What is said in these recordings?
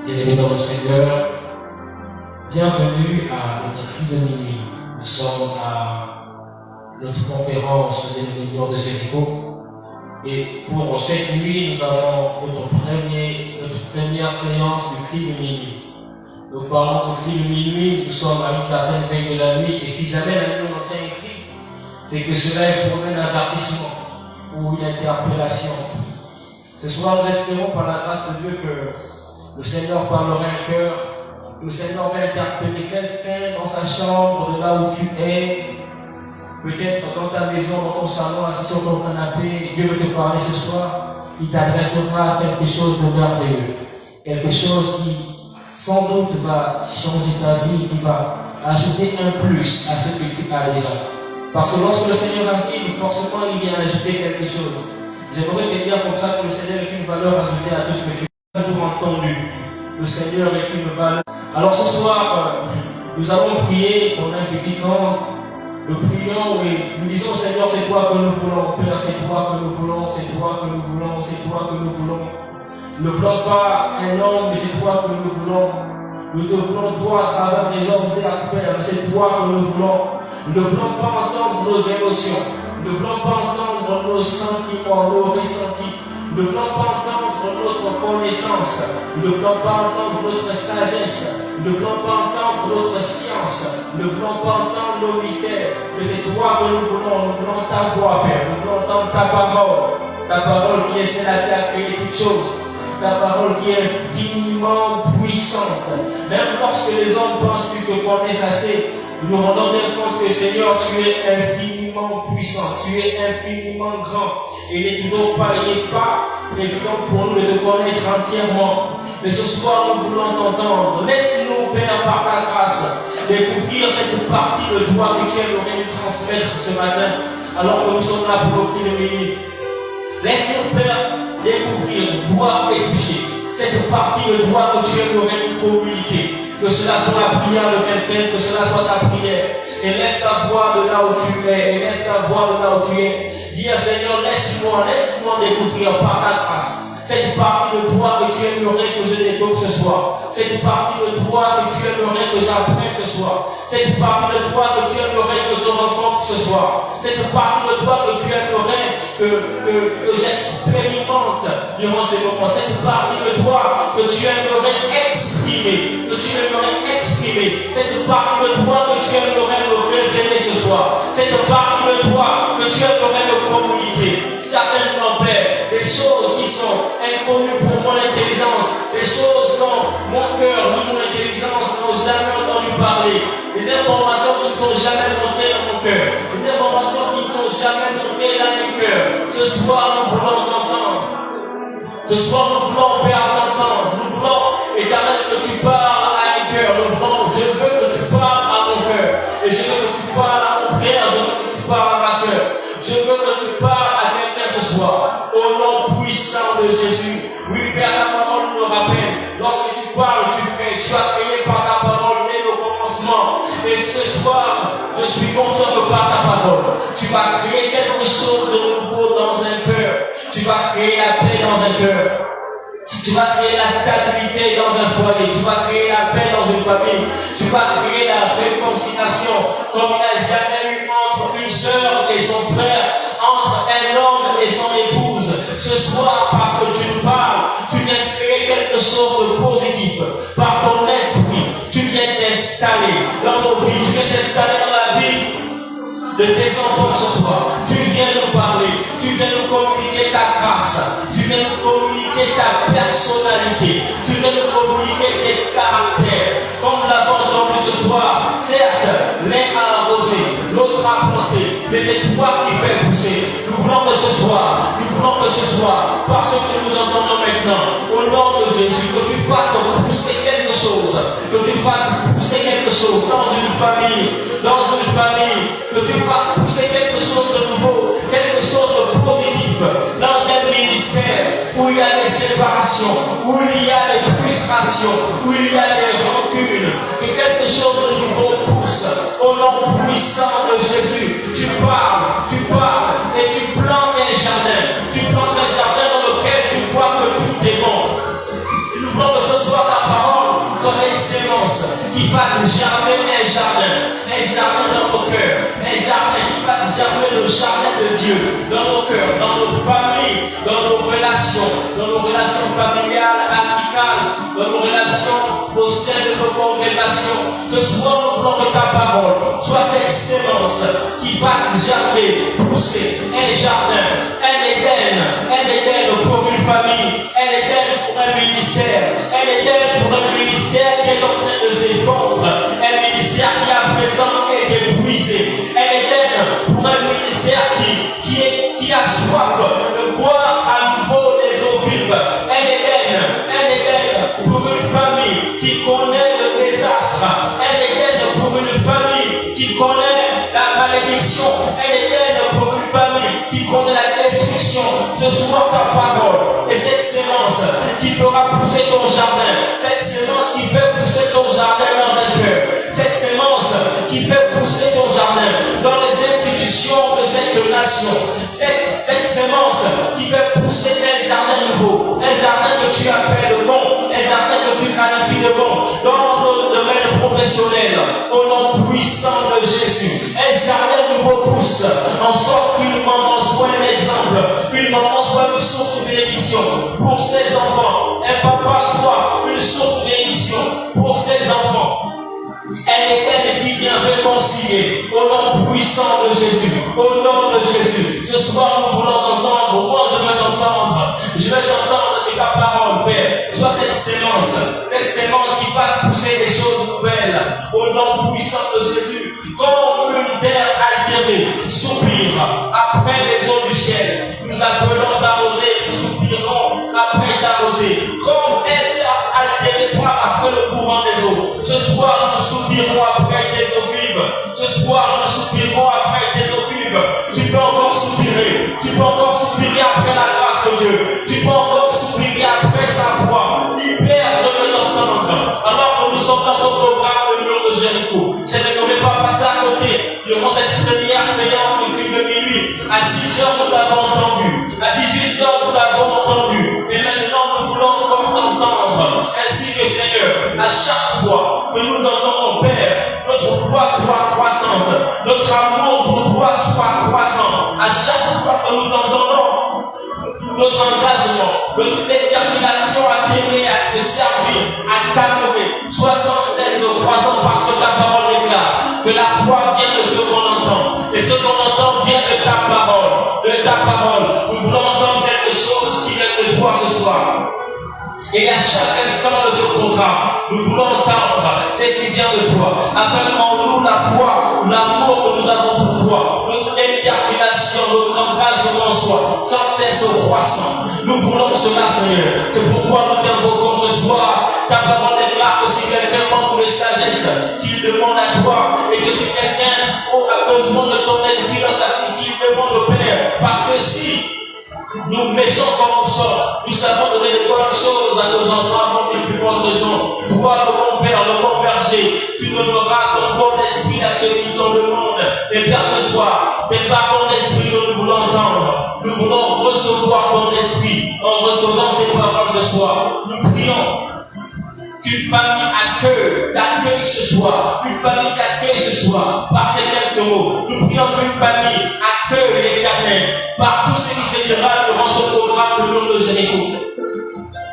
Bien-aimés dans le Seigneur, bienvenue à notre cri de minuit. Nous sommes à notre conférence des réunions de Jéricho. Et pour cette nuit, nous avons notre première séance du cri de minuit. Nous parlons du cri de minuit, nous sommes à une certaine veille de la nuit. Et si jamais la nuit on entend un cri, c'est que cela est pour un avertissement ou une interpellation. Ce soir, nous espérons par la grâce de Dieu que le Seigneur parlera un cœur, que le Seigneur va interpeller quelqu'un dans sa chambre, de là où tu es, peut-être dans ta maison, dans ton salon, assis sur ton canapé. Dieu veut te parler ce soir. Il t'adressera quelque chose de merveilleux, quelque chose qui sans doute va changer ta vie, qui va ajouter un plus à ce que tu as déjà. Parce que lorsque le Seigneur arrive, forcément il vient ajouter quelque chose. J'aimerais te dire comme ça que le Seigneur est une valeur ajoutée à tout ce que tu as toujours entendu. Le Seigneur est une valeur. Alors ce soir, nous allons prier pendant un petit temps. Nous prions et nous disons Seigneur, c'est toi que nous voulons. Père, c'est toi que nous voulons, c'est toi que nous voulons, c'est toi que nous voulons. Nous ne voulons pas un homme, mais c'est toi que nous voulons. Nous te voulons toi à travers les hommes, certes Père, mais c'est toi que nous voulons. Nous ne voulons pas entendre nos émotions. Nous ne voulons pas entendre nos sentiments, nos ressentis. Nous ne voulons pas entendre notre connaissance. Nous ne voulons pas entendre notre sagesse. Nous ne voulons pas entendre notre science. Nous ne voulons pas entendre nos mystères. Mais c'est toi que nous voulons. Nous voulons ta voix, Père. Nous voulons entendre ta parole. Ta parole qui est celle qui a créé toutes choses. Ta parole qui est infiniment puissante. Même lorsque les hommes pensent qu'ils te connaissent assez, nous nous rendons bien compte que Seigneur, tu es infiniment puissant, tu es infiniment grand. Et il n'est toujours pas évident pour nous de te connaître entièrement. Mais ce soir, nous voulons t'entendre. Laisse-nous, Père, par ta grâce, découvrir cette partie de toi que tu aimerais nous transmettre ce matin, alors que nous sommes là pour offrir le minute. Laisse-nous, Père, découvrir, voir et toucher cette partie de toi que tu aimerais nous communiquer. Que cela soit la prière de quelqu'un, que cela soit ta prière. Élève ta voix de là où tu es, élève ta voix de là où tu es. Dis à Seigneur, laisse-moi découvrir par ta grâce cette partie de toi que tu aimerais que je découvre ce soir. Cette partie de toi que tu aimerais que j'apprenne ce soir. Cette partie de toi que tu aimerais que je rencontre ce soir. Cette partie de toi que tu aimerais que j'expérimente durant ces moments. Cette partie de toi que tu aimerais exprimer. Cette partie de toi que tu aimerais me révéler ce soir. Cette partie de toi que tu aimerais me communiquer. Certainement, Père, des choses qui sont inconnues pour mon intelligence, des choses dont mon cœur ni mon intelligence n'ont jamais entendu parler, des informations qui ne sont jamais montées dans mon cœur, des informations qui ne sont jamais montées dans mon cœur. Ce soir, nous voulons t'entendre. Ce soir, nous voulons, Père, t'entendre. Nous voulons, Éternel, que tu parles à un cœur. Nous voulons, je veux que tu parles à mon cœur. Et je veux que tu parles à mon frère, je veux que tu parles à ma soeur. Je veux que tu parles à quelqu'un ce soir. Au nom puissant de Jésus. Oui, Père, ta parole nous rappelle. Lorsque tu parles, tu crées. Tu as créé par ta parole dès le commencement. Et ce soir, je suis confiant que par ta parole, tu vas créer quelque chose de nouveau dans un cœur. Tu vas créer la paix dans un cœur. Tu vas créer la stabilité dans un foyer. Tu vas créer la paix dans une famille. Tu vas créer la réconciliation comme il n'a jamais eu entre une sœur et son frère, entre un homme et son épouse. Ce soir, parce que tu nous parles, tu viens créer quelque chose de positif. Par ton esprit, tu viens t'installer dans nos vies. Tu viens t'installer dans la vie de tes enfants ce soir. Tu viens nous parler. Tu viens nous communiquer ta grâce. Tu viens nous communiquer ta personnalité. Tu viens nous communiquer tes caractères. Comme nous l'avons entendu ce soir, certes, l'un a arrosé, l'autre a planté, mais c'est toi qui fais pousser. Nous voulons que ce soir, parce que nous entendons maintenant, au nom de Jésus, que tu fasses pousser quelque chose, que tu fasses pousser quelque chose dans une famille, que tu fasses pousser quelque chose de nouveau, quelque chose de positif, dans un ministère où il y a des séparations, où il y a des frustrations, où il y a des rancunes, que quelque chose de nouveau pousse au nom puissant de Jésus. Tu parles et tu plantes un jardin. Tu plantes un jardin dans lequel tu vois que tout est bon. Et nous voulons que ce soit ta parole fasse germer un jardin dans nos cœurs, un jardin qui fasse germer le jardin de Dieu dans nos cœurs, dans nos familles, dans nos relations familiales, amicales, dans nos relations au sein de nos congrégations. Que soit au plan de ta parole, soit cette sémence qui fasse germer, pousser un jardin, un Éden pour une famille, un Éden pour un ministère, un Éden pour un ministère qui est en train de s'effondrer, un ministère qui à présent est épuisé, un Éden pour un ministère qui a soif de boire à nouveau les eaux vives, un Éden pour une famille qui connaît le désastre, un Éden pour une famille qui connaît la malédiction, un Éden pour une famille qui connaît la destruction. Ce soit ta parole et cette sémence qui fera pousser ton jardin, cette sémence qui fait pousser ton jardin dans un cœur, cette sémence qui fait pousser ton jardin dans les institutions de cette nation, cette sémence qui fait pousser un jardin nouveau, un jardin que tu appelles bon, un jardin que tu qualifies de bon dans nos domaines professionnels, au nom puissant de Jésus. Un jardin nouveau pousse en sorte qu'une maman soit un exemple, une maman soit une source de bénédiction pour ses enfants, un papa soit une source de bénédiction pour ses enfants. Elle est qui vient réconcilier au nom puissant de Jésus, au nom de Jésus. Ce soir, nous voulons t'entendre. Moi, je vais t'entendre. Je vais t'entendre de ta parole, Père. Soit cette sémence qui fasse pousser des choses nouvelles au nom puissant de Jésus. Comme une terre altérée soupire après les eaux du ciel. Nous appelons d'arroser, nous soupirons après d'arroser. Comme un cerf altéré après le courant des eaux. Ce soir, nous soupirons après tes eaux vives. Ce soir, nous soupirons après tes eaux vives. Tu peux encore soupirer. Tu peux encore soupirer après la grâce de Dieu. Tu peux encore soupirer après sa voix. Libère de l'entendre. Alors que nous sommes dans ce programme de Lyon de Jéricho. Je ne vais pas passer à côté. Durant cette première séance de culte de minuit, à 6 heures, nous l'avons entendu. À 18 heures, nous l'avons entendu. Et maintenant, nous voulons encore t'entendre. Ainsi que Seigneur, à chaque fois que nous entendons, Père, notre foi soit croissante, notre amour pour toi soit croissant. À chaque fois que nous entendons, notre engagement, notre détermination à t'aimer, à te servir, à t'adorer, soit sans cesse croissant parce que ta parole déclare que la foi vient de ce qu'on entend. Et ce qu'on entend vient de ta parole, de ta parole. Nous voulons entendre quelque chose qui vient de toi ce soir. Et à chaque instant de ce programme, nous voulons entendre ce qui vient de toi. Appelle en nous la foi, l'amour que nous avons pour toi, notre détermination, notre engagement soit sans cesse croissant. Nous voulons cela, Seigneur. C'est pourquoi nous t'invoquons ce soir. Ta parole déclare que si quelqu'un manque de sagesse, qu'il demande à toi, et que si quelqu'un a besoin de ton esprit dans sa vie, qu'il demande au Père. Parce que si nous méchants comme nous sommes, nous savons donner de bonnes choses à nos enfants avant les plus grandes raisons. Toi, le bon Père, le bon berger, tu donneras ton bon esprit à ceux qui t'en demandent. Et Père, ce soir, tes paroles d'esprit que nous voulons entendre. Nous voulons recevoir ton esprit en recevant ces paroles ce soir. Nous prions qu'une famille t'accueille ce soir, une famille t'accueille ce soir par ces quelques mots. Nous prions qu'une famille accueille l'Éternel par tout ce qui se dira devant ce programme de Lyon de Jéricho.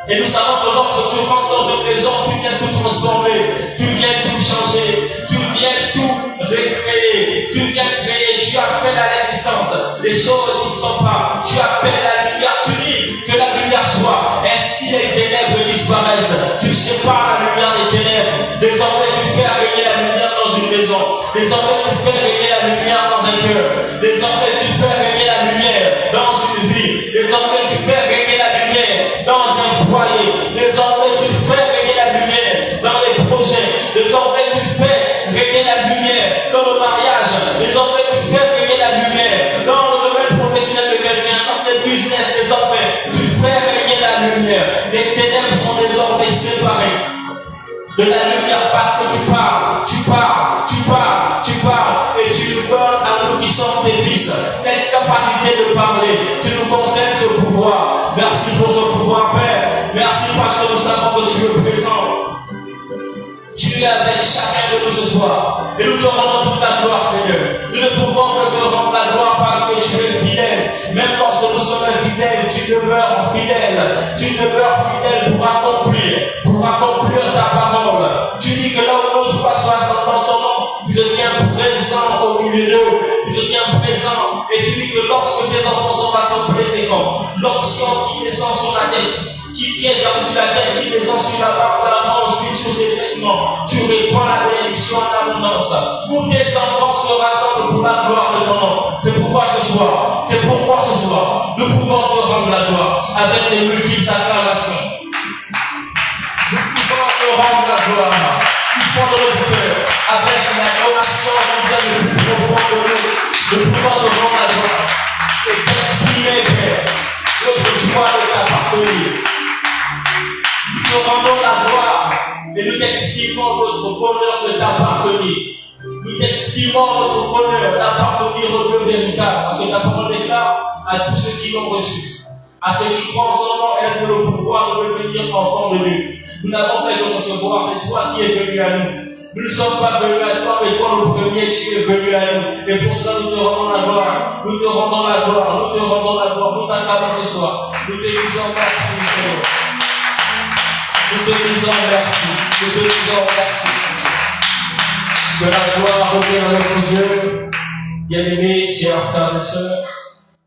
Et nous savons que lorsque tu rentres dans une maison, tu viens tout transformer, tu viens tout changer, tu viens tout recréer, tu viens créer, tu appelles à l'existence les choses qui ne sont pas, tu appelles la lumière, tu dis que la lumière soit, ainsi les ténèbres disparaissent, tu sépares la lumière des ténèbres, désormais tu fais régner la lumière dans une maison, désormais tu fais régner la lumière dans un cœur, désormais tu fais régner la lumière dans une vie, désormais tu fais régner la lumière dans un foyer, désormais tu fais régner la lumière dans les projets, désormais tu fais régner la lumière dans le mariage, désormais tu fais régner la lumière dans le domaine professionnel de quelqu'un, dans ses business, désormais tu fais régner la lumière. Les ténèbres sont désormais séparées de la lumière parce que tu parles, et tu nous donnes à nous qui sommes tes fils cette capacité de parler. Tu nous concèdes ce pouvoir. Merci pour ce pouvoir, Père. Merci parce que nous savons que tu es présent. Tu es avec chaque chacun de nous ce soir. Et nous te rendons toute la gloire, Seigneur. Nous ne pouvons que te rendre la gloire parce que tu es fidèle. Même lorsque nous sommes infidèles, tu demeures fidèle. Tu demeures fidèle pour accomplir ta parole. Tu dis que là où l'autre soit dans ton nom, tu te tiens présent au milieu d'eux. Tu te tiens présent. Et tu dis que lorsque tes enfants sont rassemblés, c'est comme l'onction qui descend sur la tête, qui vient sur la tête, qui descend sur la barbe de la main, ensuite sur ses vêtements. Tu répands la bénédiction en abondance. Vous, tes enfants, se rassemblent pour la gloire de ton nom. C'est pourquoi ce soir, nous pouvons te rendre la gloire avec des multiples acclamations. Nous pouvons te rendre la gloire. Tu prends de notre cœur avec l'adoration qui vient le plus profond de nous. Nous pouvons te rendre la gloire et t'exprimer, Père, notre joie de t'appartenir. Nous te rendons la gloire et nous t'exprimons notre bonheur de t'appartenir. Nous t'exprimons notre bonheur d'appartenir au Dieu véritable. Parce que ta parole déclare à tous ceux qui l'ont reçu, à ceux qui croient en son nom, elle a le pouvoir de devenir enfants de Dieu. Nous n'avons fait de recevoir, c'est toi qui es venu à nous. Nous ne sommes pas venus à toi, mais toi le premier, tu es venu à nous. Et pour cela, nous te rendons la gloire. Nous te rendons la gloire. Nous te rendons la gloire. Nous t'acclamons ce soir. Nous te disons merci, Seigneur. Nous te disons merci. Nous te disons merci. Que la gloire revienne à notre Dieu. Bien-aimés, chers frères et sœurs,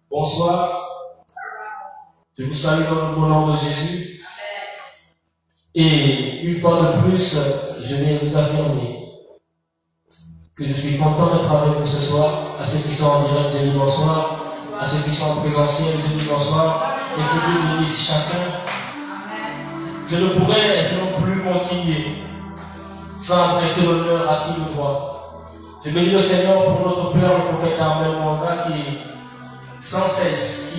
bonsoir. Je vous salue dans le bon nom de Jésus. Et une fois de plus, je viens vous affirmer que je suis content d'être avec vous ce soir, à ceux qui sont en direct, je dis bonsoir, à ceux qui sont en présentiel, je dis bonsoir, et que Dieu bénisse chacun. Je ne pourrais non plus continuer sans adresser l'honneur à qui le droit. Je bénis le Seigneur pour notre Père, le prophète Armel Mwanga, qui sans cesse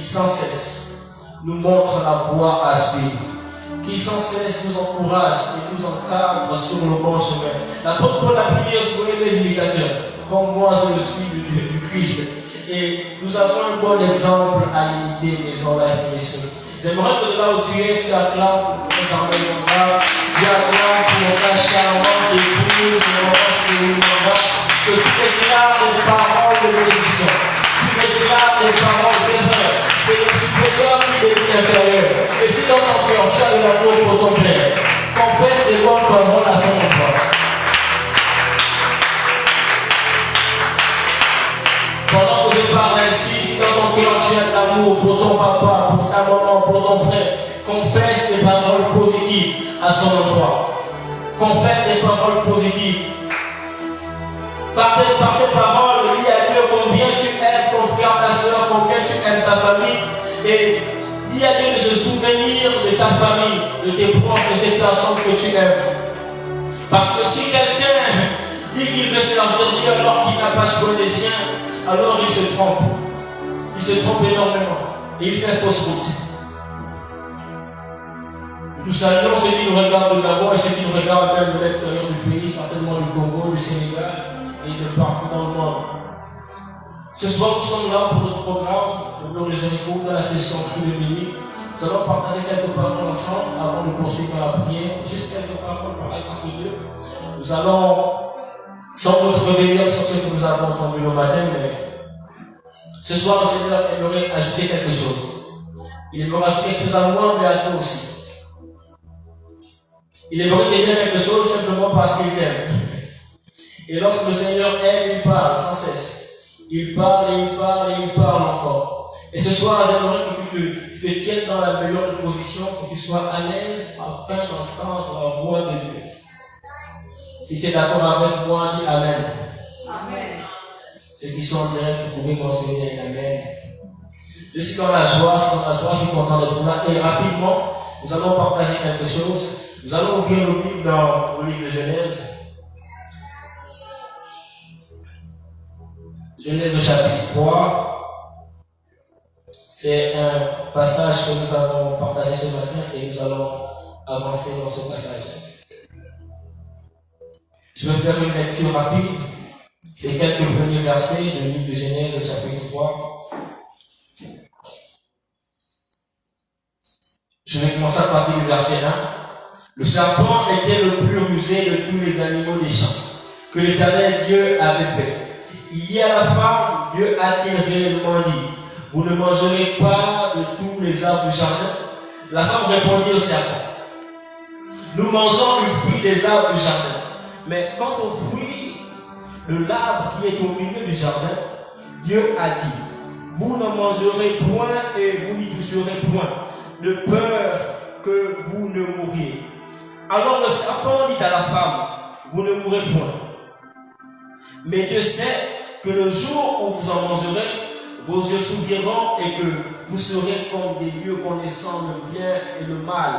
nous montre la voie à suivre, qui sans cesse nous encourage et nous encadre sur le bon chemin. L'apôtre Paul a pu dire, soyez mes imitateurs, comme moi je le suis du Christ. Et nous avons un bon exemple à imiter, mes oreilles et mes soeurs. J'aimerais que de là où tu es, tu acclames pour le prophète Armel Mwanga, tu acclames pour sa charmante épouse, que tu déclares des paroles de bénédiction. Tu déclares des paroles, c'est vrai. C'est le supérieur qui devient inférieur. Et si dans ton cœur, tu as de l'amour pour ton Père, confesse des bonnes paroles à son enfant. Pendant que je parle ainsi, si dans ton cœur, tu as de l'amour pour ton papa, pour ta maman, pour ton frère, confesse des paroles positives à son enfant. Confesse des paroles positives. Par ces paroles, dis à Dieu combien tu aimes ton frère, ta soeur, combien tu aimes ta famille. Et dis à Dieu de se souvenir de ta famille, de tes proches, de ces personnes que tu aimes. Parce que si quelqu'un dit qu'il veut servir Dieu alors qu'il n'a pas choisi les siens, alors il se trompe. Il se trompe énormément. Et il fait fausse route. Nous saluons ceux qui nous regardent d'abord et ceux qui nous regardent même de l'extérieur du pays, certainement du Congo, du Sénégal et de partout dans le monde. Ce soir, nous sommes là pour notre programme, le Bloc de Jéricho, dans la session Cri de Béni. Nous allons partager quelques paroles ensemble avant de poursuivre la prière. Juste quelques paroles par la grâce de Dieu. Nous allons sans doute revenir sur ce que nous avons entendu le matin, mais ce soir, le Seigneur aimerait ajouter quelque chose. Il aimerait ajouter quelque chose à moi, mais à toi aussi. Il aimerait t'aider quelque chose simplement parce qu'il t'aime. Et lorsque le Seigneur aime, il parle sans cesse. Il parle et il parle et il parle encore. Et ce soir, j'aimerais que tu te tiennes dans la meilleure position, que tu sois à l'aise afin d'entendre la voix de Dieu. Si tu es d'accord avec moi, dis Amen. Amen. Ceux qui sont en direct, vous pouvez mentionner Amen. Je suis dans la joie, je suis content d'être là. Et rapidement, nous allons partager quelque chose. Nous allons ouvrir le livre dans le livre de Genèse. Genèse au chapitre 3. C'est un passage que nous avons partagé ce matin et nous allons avancer dans ce passage. Je vais faire une lecture rapide des quelques premiers versets du livre de Genèse au chapitre 3. Je vais commencer à partir du verset 1. Le serpent était le plus rusé de tous les animaux des champs que l'Éternel Dieu avait fait. Il dit à la femme, Dieu a-t-il réellement dit, vous ne mangerez pas de tous les arbres du jardin? La femme répondit au serpent, nous mangeons le fruit des arbres du jardin. Mais quant au fruit de l'arbre qui est au milieu du jardin, Dieu a dit, vous n'en mangerez point et vous n'y toucherez point, de peur que vous ne mouriez. Alors le serpent dit à la femme, vous ne mourrez point. Mais Dieu sait que le jour où vous en mangerez, vos yeux s'ouvriront et que vous serez comme des dieux connaissant le bien et le mal.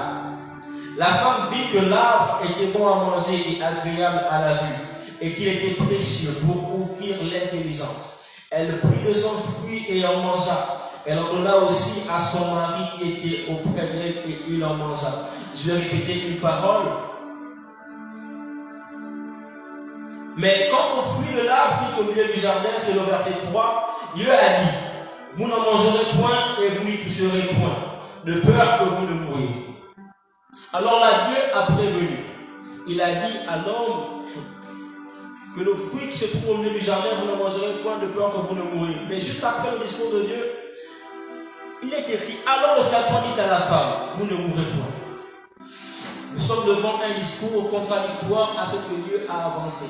La femme vit que l'arbre était bon à manger et agréable à la vue, et qu'il était précieux pour ouvrir l'intelligence. Elle prit de son fruit et en mangea. Elle en donna aussi à son mari qui était auprès d'elle et il en mangea. Je vais répéter une parole. Mais quant au fruit de l'arbre qui est au milieu du jardin, c'est le verset 3, Dieu a dit, vous n'en mangerez point et vous n'y toucherez point, de peur que vous ne mouriez. Alors là, Dieu a prévenu. Il a dit à l'homme que le fruit qui se trouve au milieu du jardin, vous ne mangerez point de peur que vous ne mouriez. Mais juste après le discours de Dieu, il est écrit, alors le serpent dit à la femme, vous ne mourrez point. Nous sommes devant un discours contradictoire à ce que Dieu a avancé.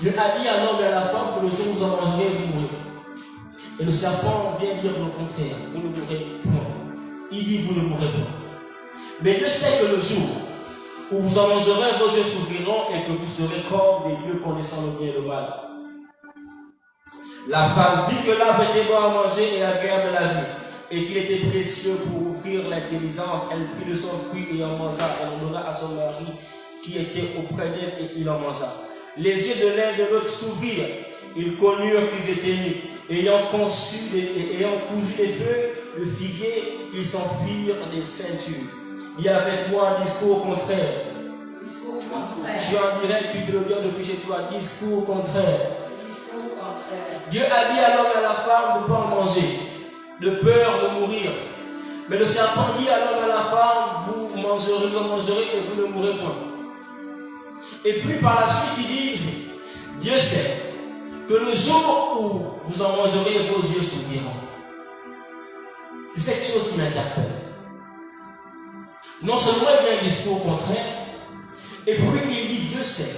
Dieu a dit à l'homme et à la femme que le jour où vous en mangerez, vous mourrez. Et le serpent vient dire le contraire, vous ne mourrez point. Il dit, vous ne mourrez point. Mais Dieu sait que le jour où vous en mangerez, vos yeux s'ouvriront et que vous serez comme des dieux connaissant le bien et le mal. La femme vit que l'arbre était bon à manger et agréable à la vue, et qu'il était précieux pour ouvrir l'intelligence. Elle prit de son fruit et en mangea. Elle en donna à son mari qui était auprès d'elle et il en mangea. Les yeux de l'un et de l'autre s'ouvrirent. Ils connurent qu'ils étaient nus. Ayant cousu des feuilles de figuier, ils s'en firent des ceintures. Il y a avec moi un discours contraire. Je suis en direct, tu peux le dire depuis chez toi. Discours contraire. Dieu a dit à l'homme et à la femme de ne pas en manger, de peur de mourir. Mais le serpent dit à l'homme et à la femme, vous en mangerez et vous ne mourrez point. Et puis par la suite il dit, Dieu sait que le jour où vous en mangerez, vos yeux s'ouvriront. C'est cette chose qui m'interpelle. Non seulement il y a un discours contraire, et puis il dit, Dieu sait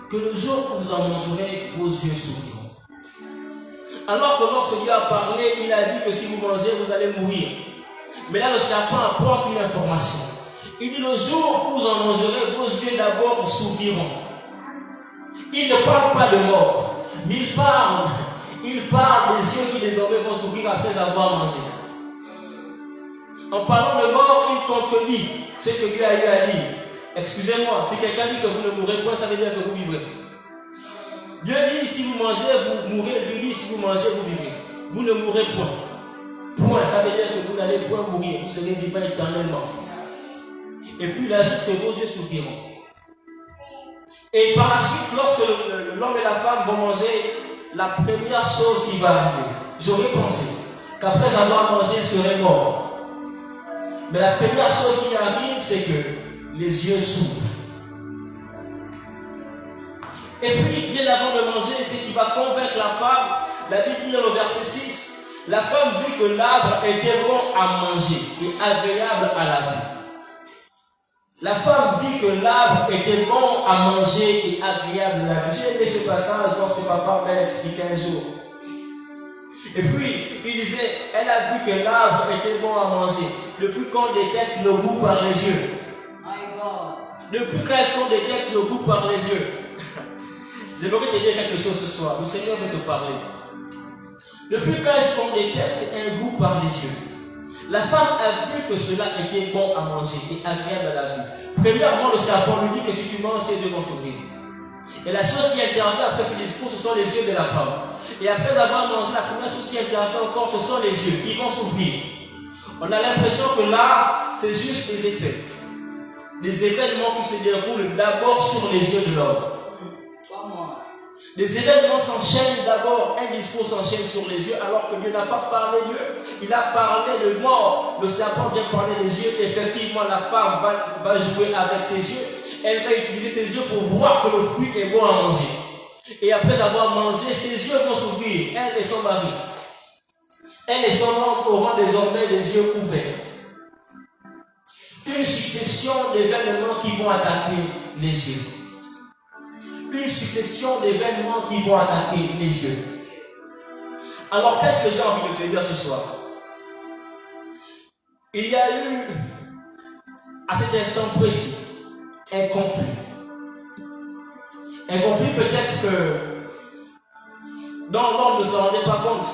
que le jour où vous en mangerez, vos yeux s'ouvriront. Alors que lorsque Dieu a parlé, il a dit que si vous mangez, vous allez mourir. Mais là, le serpent apporte une information. Il dit, le jour où vous en mangerez, vos yeux d'abord s'ouvriront. Il ne parle pas de mort, mais il parle des yeux qui désormais vont s'ouvrir après avoir mangé. En parlant de mort, il contredit ce que Dieu a eu à dire. Excusez-moi, si quelqu'un dit que vous ne mourrez point, ça veut dire que vous vivrez. Dieu dit, si vous mangez, vous mourrez. Lui dit, si vous mangez, vous vivrez. Vous ne mourrez point. Point, ça veut dire que vous n'allez point mourir. Vous serez vivant éternellement. Et puis il ajoute que vos yeux s'ouvriront. Et par la suite, lorsque l'homme et la femme vont manger, la première chose qui va arriver, j'aurais pensé qu'après avoir mangé, ils seraient morts. Mais la première chose qui arrive, c'est que les yeux s'ouvrent. Et puis, bien avant de manger, c'est qui va convaincre la femme. La Bible dit dans le verset 6, la femme vit que l'arbre était bon à manger et agréable à la vue. La femme vit que l'arbre était bon à manger et agréable à la vue. J'ai aimé ce passage lorsque papa m'a expliqué un jour. Et puis, il disait, elle a vu que l'arbre était bon à manger. Depuis qu'on détecte le goût par les yeux. Depuis qu'elles sont détectent le goût par les yeux. J'aimerais te dire quelque chose ce soir. Le Seigneur veut te parler. Depuis qu'on détecte un goût par les yeux, la femme a vu que cela était bon à manger et agréable à la vue. Premièrement, le serpent lui dit que si tu manges, tes yeux vont s'ouvrir. Et la chose qui intervient après ce discours, ce sont les yeux de la femme. Et après avoir mangé, la première chose qui intervient encore, ce sont les yeux qui vont s'ouvrir. On a l'impression que là, c'est juste des effets. Des événements qui se déroulent d'abord sur les yeux de l'homme. Les événements s'enchaînent d'abord, un discours s'enchaîne sur les yeux, alors que Dieu n'a pas parlé d'eux, il a parlé de mort. Le serpent vient parler des yeux, effectivement la femme va jouer avec ses yeux, elle va utiliser ses yeux pour voir que le fruit est bon à manger. Et après avoir mangé, ses yeux vont s'ouvrir, elle et son mari. Elle et son homme auront désormais les yeux ouverts. Une succession d'événements qui vont attaquer les yeux. Une succession d'événements qui vont attaquer les yeux. Alors qu'est-ce que j'ai envie de te dire ce soir? Il y a eu, à cet instant précis, un conflit. Un conflit peut-être que dont l'homme ne se rendait pas compte.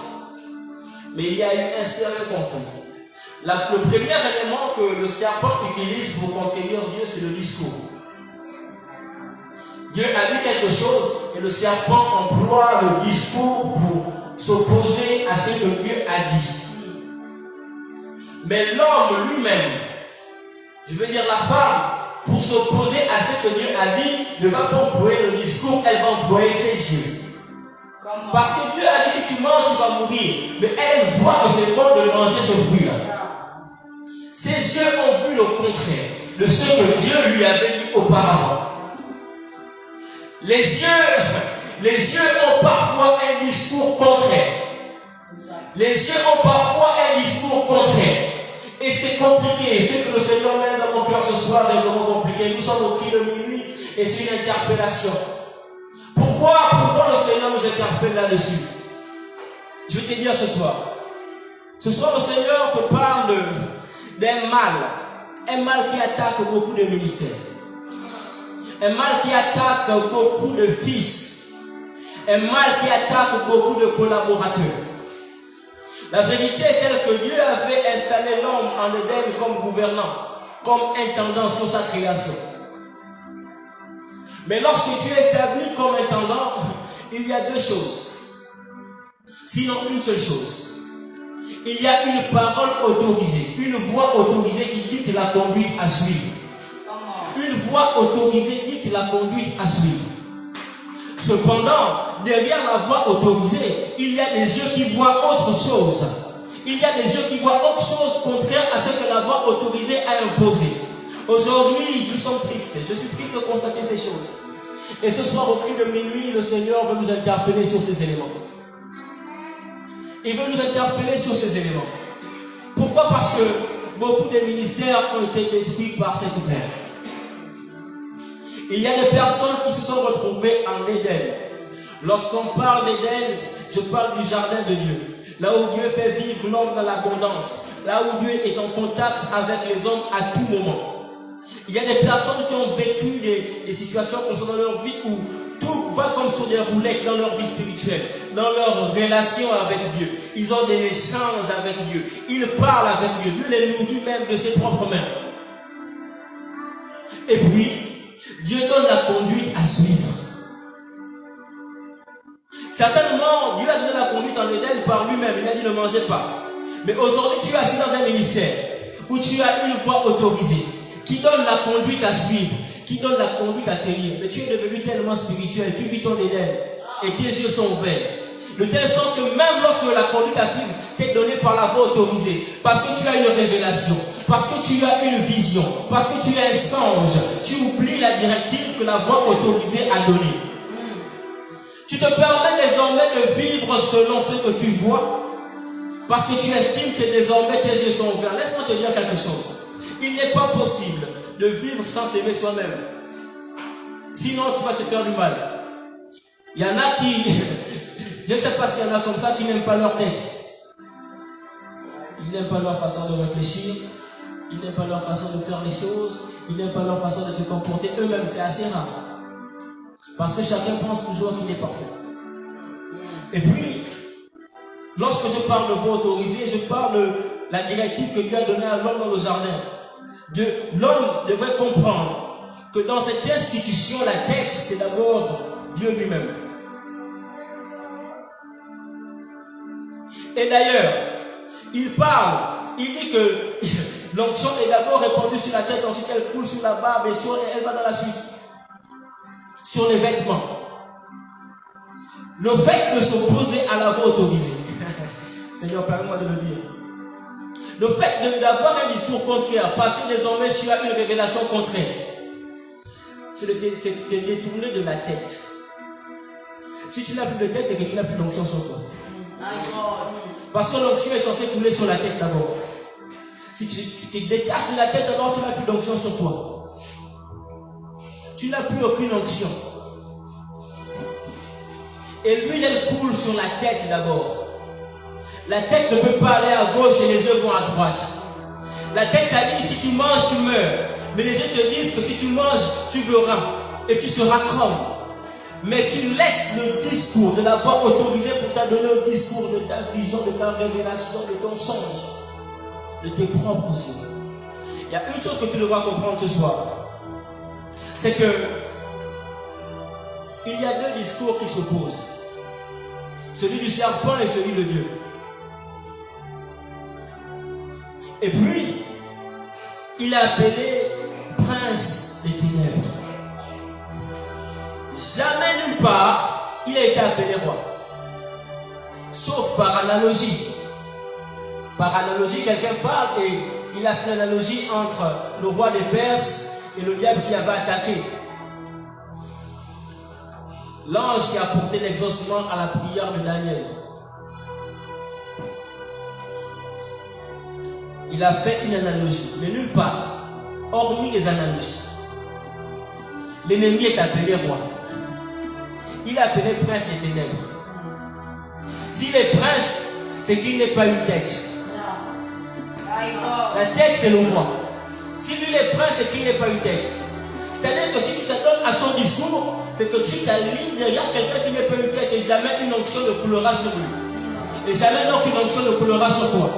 Mais il y a eu un sérieux conflit. Le premier élément que le serpent utilise pour conquérir Dieu, c'est le discours. Dieu a dit quelque chose et le serpent emploie le discours pour s'opposer à ce que Dieu a dit. Mais l'homme lui-même, je veux dire la femme, pour s'opposer à ce que Dieu a dit, ne va pas employer le discours, elle va employer ses yeux. Parce que Dieu a dit si tu manges, tu vas mourir. Mais elle voit que c'est bon de manger ce fruit-là. Ses yeux ont vu le contraire de ce que Dieu lui avait dit auparavant. Les yeux ont parfois un discours contraire. Les yeux ont parfois un discours contraire. Et c'est compliqué. C'est que le Seigneur met dans mon cœur ce soir est vraiment compliqué. Nous sommes au cri de minuit et c'est une interpellation. Pourquoi le Seigneur nous interpelle là-dessus? Je vais te dire ce soir. Ce soir, le Seigneur te parle d'un mal. Un mal qui attaque beaucoup de ministères. Un mal qui attaque beaucoup de fils. Un mal qui attaque beaucoup de collaborateurs. La vérité est telle que Dieu avait installé l'homme en Éden comme gouvernant, comme intendant sur sa création. Mais lorsque tu es établi comme intendant, il y a deux choses. Sinon une seule chose. Il y a une parole autorisée, une voix autorisée qui dicte la conduite à suivre. Une voix autorisée dicte la conduite à suivre. Cependant, derrière la voix autorisée, il y a des yeux qui voient autre chose. Il y a des yeux qui voient autre chose contraire à ce que la voix autorisée a imposé. Aujourd'hui, nous sommes tristes. Je suis triste de constater ces choses. Et ce soir, au cri de minuit, le Seigneur veut nous interpeller sur ces éléments. Il veut nous interpeller sur ces éléments. Pourquoi? Parce que beaucoup de ministères ont été détruits par cette guerre. Il y a des personnes qui se sont retrouvées en Éden. Lorsqu'on parle d'Éden, je parle du jardin de Dieu. Là où Dieu fait vivre l'homme dans l'abondance. Là où Dieu est en contact avec les hommes à tout moment. Il y a des personnes qui ont vécu des situations comme ça dans leur vie où tout va comme sur des roulettes dans leur vie spirituelle, dans leur relation avec Dieu. Ils ont des échanges avec Dieu. Ils parlent avec Dieu. Dieu les nourrit même de ses propres mains. Et puis, Dieu donne la conduite à suivre. Certainement, Dieu a donné la conduite en Éden par lui-même. Il a dit ne mangez pas. Mais aujourd'hui, tu es assis dans un ministère où tu as une voix autorisée qui donne la conduite à suivre, qui donne la conduite à tenir. Mais tu es devenu tellement spirituel, tu vis ton Éden et tes yeux sont ouverts. De telle sorte que même lorsque la conduite à suivre t'est donnée par la voix autorisée, parce que tu as une révélation, parce que tu as une vision, parce que tu as un songe, tu oublies la directive que la voix autorisée a donnée. Tu te permets désormais de vivre selon ce que tu vois, parce que tu estimes que désormais tes yeux sont ouverts. Laisse-moi te dire quelque chose. Il n'est pas possible de vivre sans s'aimer soi-même. Sinon, tu vas te faire du mal. Il y en a qui, je ne sais pas s'il y en a comme ça, qui n'aiment pas leur tête. Ils n'aiment pas leur façon de réfléchir. Ils n'aiment pas leur façon de faire les choses. Ils n'aiment pas leur façon de se comporter eux-mêmes. C'est assez rare. Parce que chacun pense toujours qu'il est parfait. Et puis, lorsque je parle de voix autorisée, je parle de la directive que Dieu a donnée à l'homme dans le jardin. L'homme devrait comprendre que dans cette institution, la tête, c'est d'abord Dieu lui-même. Et d'ailleurs, il dit que l'onction est d'abord répandue sur la tête, ensuite elle coule sur la barbe et elle va dans la suite. Sur les vêtements. Le fait de s'opposer à la voix autorisée. Seigneur, permets-moi de le dire. Le fait d'avoir un discours contraire, parce que désormais tu as une révélation contraire. c'est de te détourner de la tête. Si tu n'as plus de tête, c'est que tu n'as plus d'onction sur toi. Parce que l'onction est censée couler sur la tête d'abord. Si tu te détaches de la tête, alors tu n'as plus d'onction sur toi. Tu n'as plus aucune onction. Et l'huile, elle coule sur la tête d'abord. La tête ne peut pas aller à gauche et les yeux vont à droite. La tête t'a dit, si tu manges, tu meurs. Mais les yeux te disent que si tu manges, tu verras. Et tu seras comme. Mais tu laisses le discours de la voix autorisée pour t'a donner le discours de ta vision, de ta révélation, de ton songe, de tes propres yeux. Il y a une chose que tu devras comprendre ce soir. C'est que il y a deux discours qui s'opposent. Celui du serpent et celui de Dieu. Et puis, il a appelé prince des ténèbres. Jamais nulle part, il a été appelé roi. Sauf par analogie. Par analogie, quelqu'un parle et il a fait l'analogie entre le roi des Perses et le diable qui avait attaqué. L'ange qui a porté l'exaucement à la prière de Daniel. Il a fait une analogie, mais nulle part, hormis les analogies. L'ennemi est appelé roi. Il est appelé prince des ténèbres. S'il est prince, c'est qu'il n'est pas une tête. La tête, c'est le roi. Si lui est prince, c'est qu'il n'est pas une tête. C'est-à-dire que si tu t'attends à son discours, c'est que tu t'alignes derrière quelqu'un qui n'est pas une tête et jamais une onction ne coulera sur lui. Et jamais donc une onction ne coulera sur toi.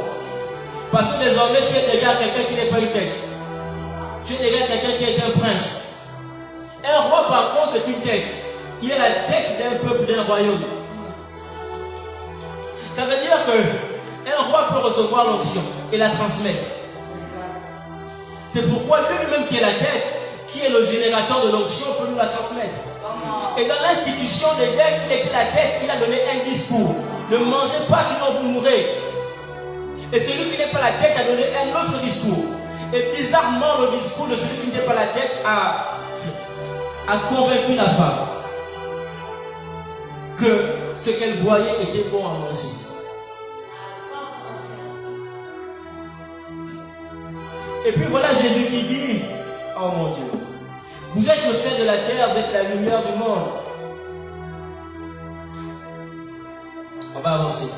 Parce que désormais, tu es derrière quelqu'un qui n'est pas une tête. Tu es derrière quelqu'un qui est un prince. Un roi, par contre, est une tête. Il est la tête d'un peuple, d'un royaume. Ça veut dire qu'un roi peut recevoir l'onction et la transmettre. C'est pourquoi lui-même qui est la tête, qui est le générateur de l'onction, peut nous la transmettre. Et dans l'institution d'Éden, il était la tête, il a donné un discours. Ne mangez pas sinon vous mourrez. Et celui qui n'est pas la tête a donné un autre discours. Et bizarrement, le discours de celui qui n'est pas la tête a convaincu la femme que ce qu'elle voyait était bon à manger. Et puis voilà Jésus qui dit, oh mon Dieu, vous êtes le sel de la terre, vous êtes la lumière du monde. On va avancer.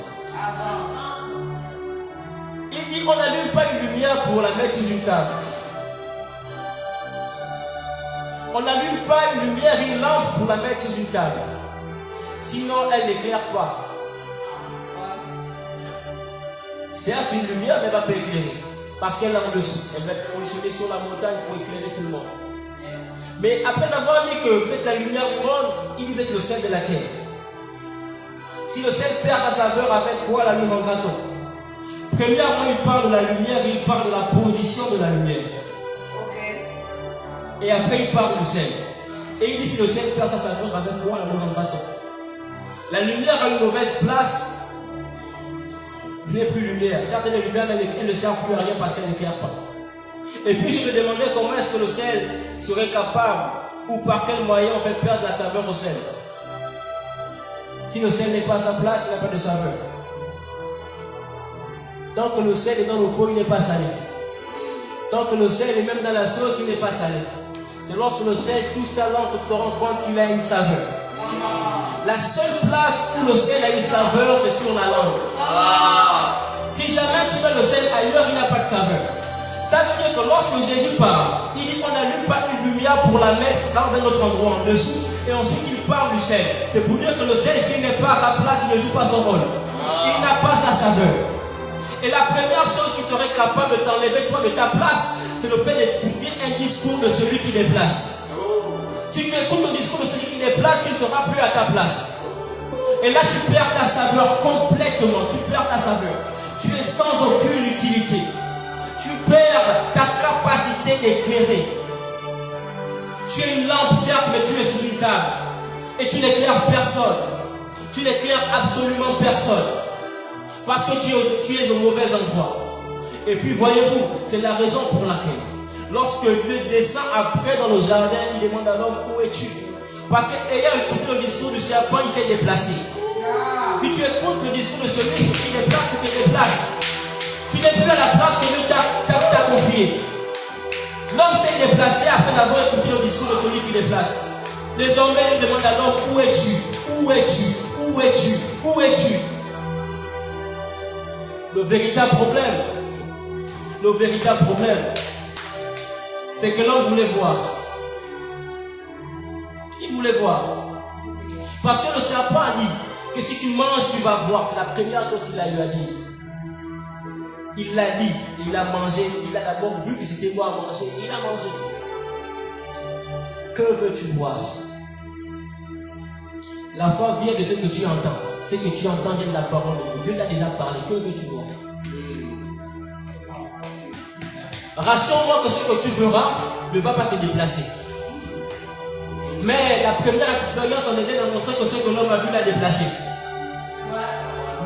Il dit, on n'allume pas une lumière pour la mettre sur une table. On n'allume pas une lumière, une lampe pour la mettre sur une table. Sinon, elle n'éclaire pas. Certes, une lumière, mais elle ne va pas éclairer. Parce qu'elle est en dessous. Elle va être positionnée sur la montagne pour éclairer tout le monde. Mais après avoir dit que vous êtes la lumière du monde, il dit que vous êtes le sel de la terre. Si le sel perd sa saveur, avec quoi la lui rendra-t-on? Premièrement, il parle de la lumière, il parle de la position de la lumière. Et après, il parle du sel. Et il dit si le sel perd sa saveur, avec quoi la lui rendra-t-on? La lumière a une mauvaise place. Il n'est plus lumière. Certaines lumières, elle ne sert plus à rien parce qu'elle n'éclaire pas. Et puis je me demandais comment est-ce que le sel serait capable, ou par quel moyen on fait perdre la saveur au sel. Si le sel n'est pas à sa place, il n'y a pas de saveur. Tant que le sel est dans le pot, il n'est pas salé. Tant que le sel est même dans la sauce, il n'est pas salé. C'est lorsque le sel touche ta langue que tu te rends compte qu'il a une saveur. La seule place où le sel a une saveur, c'est sur la langue. Si jamais tu mets le sel ailleurs, il n'a pas de saveur. Ça veut dire que lorsque Jésus parle, il dit qu'on n'allume pas une lumière pour la mettre dans un autre endroit en dessous. Et ensuite il parle du sel. C'est pour dire que le sel, s'il n'est pas à sa place, il ne joue pas son rôle. Il n'a pas sa saveur. Et la première chose qui serait capable de t'enlever toi de ta place, c'est le fait d'écouter un discours de celui qui déplace. Si tu écoutes le discours de celui qui déplace, tu ne seras plus à ta place. Et là, tu perds ta saveur complètement. Tu perds ta saveur. Tu es sans aucune utilité. Tu perds ta capacité d'éclairer. Tu es une lampe, certes, mais tu es sous une table. Et tu n'éclaires personne. Tu n'éclaires absolument personne. Parce que tu es au mauvais endroit. Et puis voyez-vous, c'est la raison pour laquelle Lorsque Dieu descend après dans le jardin, il demande à l'homme, où es-tu? Parce qu'ayant écouté le discours du serpent, il s'est déplacé. Si tu écoutes le discours de celui qui déplace, tu te déplaces. Tu n'es plus à la place que Dieu t'a confiée. L'homme s'est déplacé après avoir écouté le discours de celui qui déplace. Désormais, il demande à l'homme, où es-tu? Où es-tu? Où es-tu? Où es-tu? Le véritable problème, c'est que l'homme voulait voir. Il voulait voir. Parce que le serpent a dit que si tu manges, tu vas voir. C'est la première chose qu'il a eu à dire. Il l'a dit, et il a mangé. Il a d'abord vu que c'était bon à manger, et il a mangé. Que veux-tu voir? La foi vient de ce que tu entends. Ce que tu entends vient de la parole de Dieu. Dieu t'a déjà parlé. Que veux-tu voir? Rassure-moi que ce que tu verras ne va pas te déplacer. Mais la première expérience en Éden a montré que ce que l'homme a vu l'a déplacé.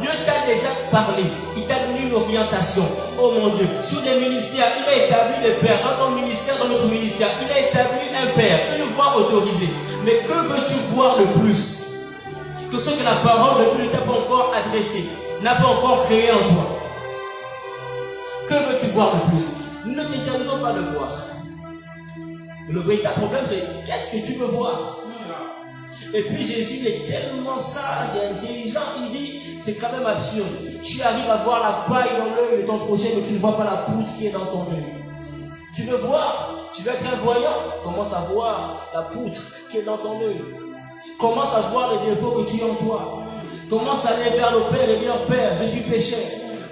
Dieu t'a déjà parlé. Il t'a donné une orientation. Oh mon Dieu. Sur des ministères, il a établi des pères. Dans ton ministère, dans notre ministère, il a établi un père, une voie autorisée. Mais que veux-tu voir de plus que ce que la parole de Dieu ne t'a pas encore adressé, n'a pas encore créé en toi? Que veux-tu voir de plus? Nous ne t'interdisons pas de voir. Le véritable problème, c'est qu'est-ce que tu veux voir? Et puis Jésus est tellement sage et intelligent, il dit, c'est quand même absurde. Tu arrives à voir la paille dans l'œil de ton prochain, mais tu ne vois pas la poutre qui est dans ton œil. Tu veux voir? Tu veux être un voyant? Commence à voir la poutre qui est dans ton œil. Commence à voir les défauts que tu as en toi. Commence à aller vers le Père et dire, Père, je suis pécheur.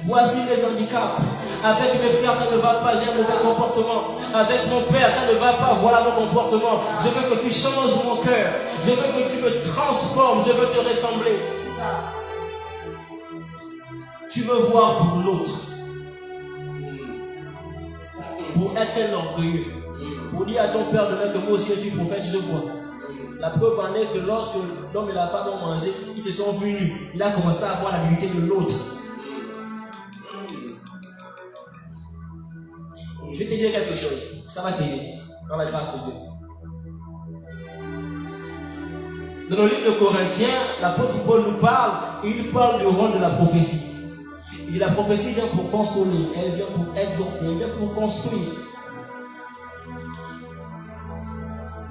Voici mes handicaps. Avec mes frères, ça ne va pas, j'ai un mauvais comportement. Avec mon père, ça ne va pas, voilà mon comportement. Je veux que tu changes mon cœur. Je veux que tu me transformes. Je veux te ressembler. Tu veux voir pour l'autre. Pour être un orgueilleux. Pour dire à ton père demain que moi aussi je suis prophète, je vois. La preuve en est que lorsque l'homme et la femme ont mangé, ils se sont vus nus. Il a commencé à voir la nudité de l'autre. Je vais te dire quelque chose, ça va t'aider dans la grâce de Dieu. Dans le livre de Corinthiens, l'apôtre Paul nous parle, et il parle du rôle de la prophétie. Il dit la prophétie vient pour consoler, elle vient pour exhorter, elle vient pour construire.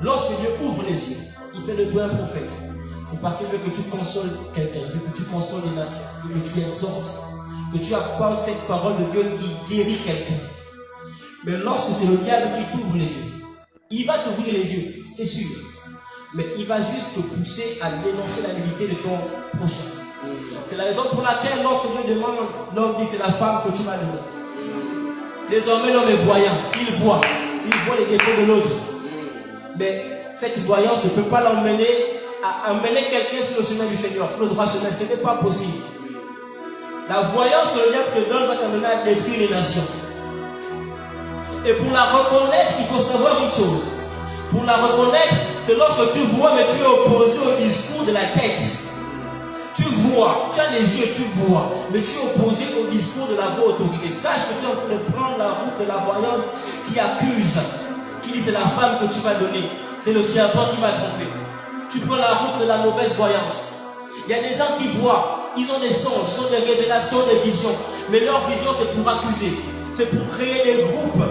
Lorsque Dieu ouvre les yeux, il fait de toi un prophète. C'est parce qu'il veut que tu consoles quelqu'un, il veut que tu consoles les nations, il veut que tu exhortes, que tu apportes cette parole de Dieu qui guérit quelqu'un. Mais lorsque c'est le diable qui t'ouvre les yeux, il va t'ouvrir les yeux, c'est sûr. Mais il va juste te pousser à dénoncer la nudité de ton prochain. C'est la raison pour laquelle lorsque Dieu demande, l'homme dit c'est la femme que tu m'as donnée. Désormais l'homme est voyant, il voit les défauts de l'autre. Mais cette voyance ne peut pas l'emmener à emmener quelqu'un sur le chemin du Seigneur, sur le droit chemin, ce n'est pas possible. La voyance que le diable te donne va t'amener à détruire les nations. Et pour la reconnaître, il faut savoir une chose. Pour la reconnaître, c'est lorsque tu vois, mais tu es opposé au discours de la tête. Tu vois, tu as les yeux, tu vois, mais tu es opposé au discours de la voix autorisée. Sache que tu es en train de prendre la route de la voyance qui accuse, qui dit c'est la femme que tu vas donner, c'est le serpent qui va tromper. Tu prends la route de la mauvaise voyance. Il y a des gens qui voient, ils ont des songes, ils ont des révélations, des visions, mais leur vision c'est pour accuser. C'est pour créer des groupes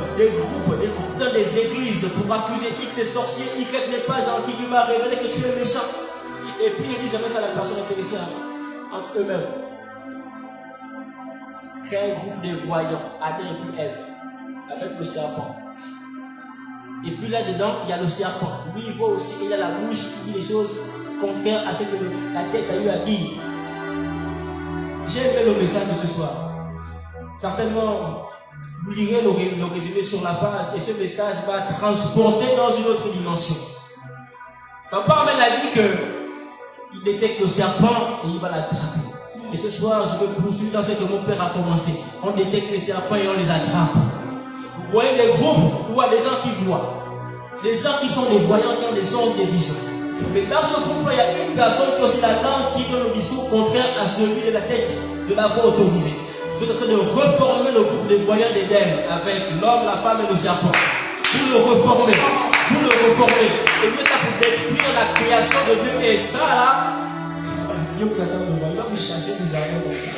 dans des églises pour accuser X est sorcier, Y n'est pas gentil, lui m'a révélé que tu es méchant. Et puis il dit jamais ça à la personne intéressée entre eux-mêmes. Créer un groupe de voyants, Adam et puis Ève, avec le serpent. Et puis là-dedans, il y a le serpent. Lui, il voit aussi, il y a la bouche qui dit des choses contraires à ce que la tête a eu à dire. J'ai aimé le message de ce soir. Certainement, vous lirez le résumé sur la page et ce message va transporter dans une autre dimension. Papa même a dit qu'il détecte le serpent et il va l'attraper. Et ce soir, je vais poursuivre dans ce que mon père a commencé. On détecte les serpents et on les attrape. Vous voyez des groupes où il y a des gens qui voient. Des gens qui sont des voyants, qui ont des sons, des visions. Mais dans ce groupe, il y a une personne qui a aussi la langue qui donne le discours contraire à celui de la tête, de la voix autorisée. Vous êtes en train de reformer le groupe des voyants d'Éden avec l'homme, la femme et le serpent. vous le reformez. Vous le reformez. Et Dieu est là pour détruire la création de Dieu. Et ça là, Dieu vous attend devant. Il va vous chasser du jardin comme ça.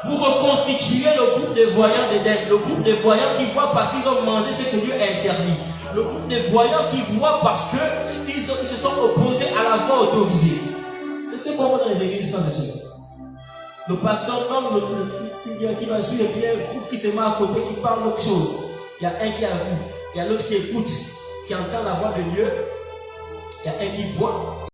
Vous reconstituez le groupe des voyants d'Éden. Le groupe des voyants qui voient parce qu'ils ont mangé ce que Dieu a interdit. Le groupe des voyants qui voient parce qu'ils se sont opposés à la voie autorisée. C'est ce qu'on voit dans les églises, frères et sœurs. Le pasteur nomme qui va suivre, et puis il y a un groupe qui se met à côté, qui parle d'autre chose. Il y a un qui a vu, il y a l'autre qui écoute, qui entend la voix de Dieu, il y a un qui voit.